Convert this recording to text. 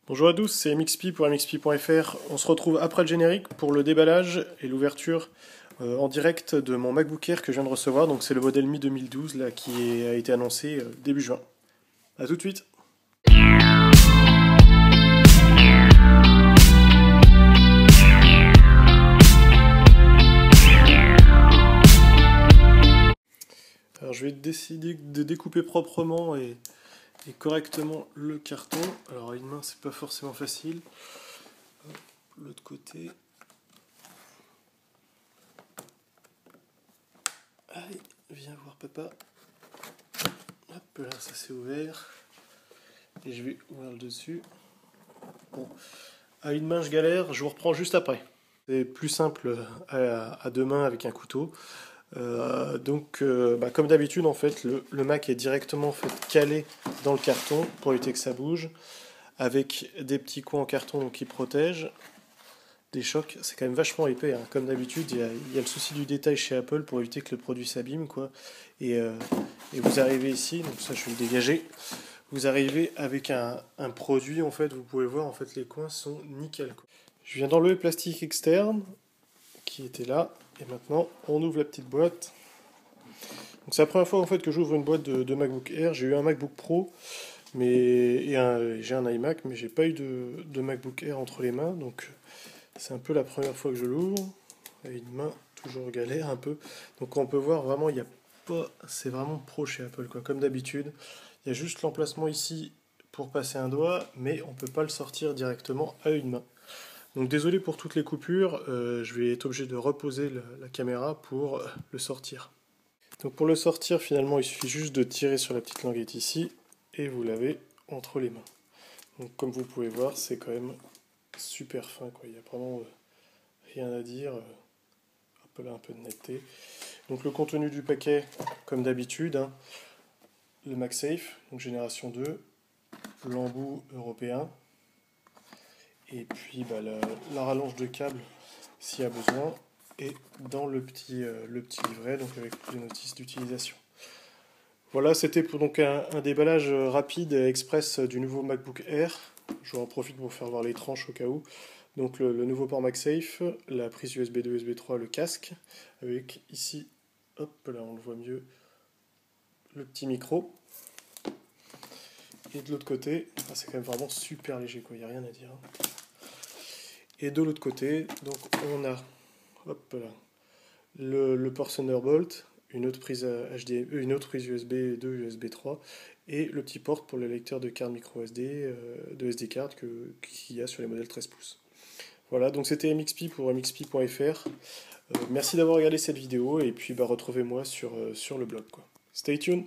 Bonjour à tous, c'est MXP pour MXP.fr. On se retrouve après le générique pour le déballage et l'ouverture en direct de mon MacBook Air que je viens de recevoir. Donc c'est le modèle Mi 2012 là, qui a été annoncé début juin. A tout de suite. Alors je vais décider de découper proprement et correctement le carton. Alors à une main c'est pas forcément facile. L'autre côté. Allez, viens voir papa. Hop là, ça c'est ouvert. Et je vais ouvrir le dessus. Bon, à une main je galère, je vous reprends juste après. C'est plus simple à deux mains avec un couteau. Comme d'habitude en fait le Mac est directement calé dans le carton pour éviter que ça bouge, avec des petits coins en carton qui protègent des chocs. C'est quand même vachement épais, hein. Comme d'habitude il y a le souci du détail chez Apple pour éviter que le produit s'abîme quoi. Et vous arrivez ici, donc ça je vais le dégager, vous arrivez avec un produit en fait, vous pouvez voir en fait les coins sont nickel quoi. Je viens d'enlever le plastique externe qui était là. Et maintenant, on ouvre la petite boîte. Donc c'est la première fois en fait que j'ouvre une boîte de MacBook Air. J'ai eu un MacBook Pro, j'ai un iMac, mais j'ai pas eu de MacBook Air entre les mains. Donc c'est un peu la première fois que je l'ouvre. Avec une main toujours galère un peu. Donc on peut voir vraiment, il y a pas, c'est vraiment pro chez Apple quoi. Comme d'habitude, il y a juste l'emplacement ici pour passer un doigt, mais on peut pas le sortir directement à une main. Donc désolé pour toutes les coupures, je vais être obligé de reposer la caméra pour le sortir. Donc pour le sortir, finalement, il suffit juste de tirer sur la petite languette ici, et vous l'avez entre les mains. Donc comme vous pouvez voir, c'est quand même super fin, quoi. Il n'y a vraiment rien à dire. Hop là, un peu de netteté. Donc le contenu du paquet, comme d'habitude, hein, le MagSafe, donc génération 2, l'embout européen, et puis la rallonge de câble s'il y a besoin, et dans le petit livret, donc avec les notices d'utilisation. Voilà, c'était donc un déballage rapide et express du nouveau MacBook Air. Je en profite pour faire voir les tranches au cas où. Donc le nouveau port MagSafe, la prise USB 2, USB 3, le casque, avec ici, hop là on le voit mieux, le petit micro. Et de l'autre côté, c'est quand même vraiment super léger, quoi, il n'y a rien à dire. Et de l'autre côté, donc on a hop là, le port Thunderbolt, une autre prise HDMI, une autre prise USB 2, USB 3, et le petit port pour le lecteur de carte micro SD, de SD card qu'il y a sur les modèles 13 pouces. Voilà, donc c'était MXP pour MXP.fr. Merci d'avoir regardé cette vidéo, et puis retrouvez-moi sur le blog, quoi. Stay tuned.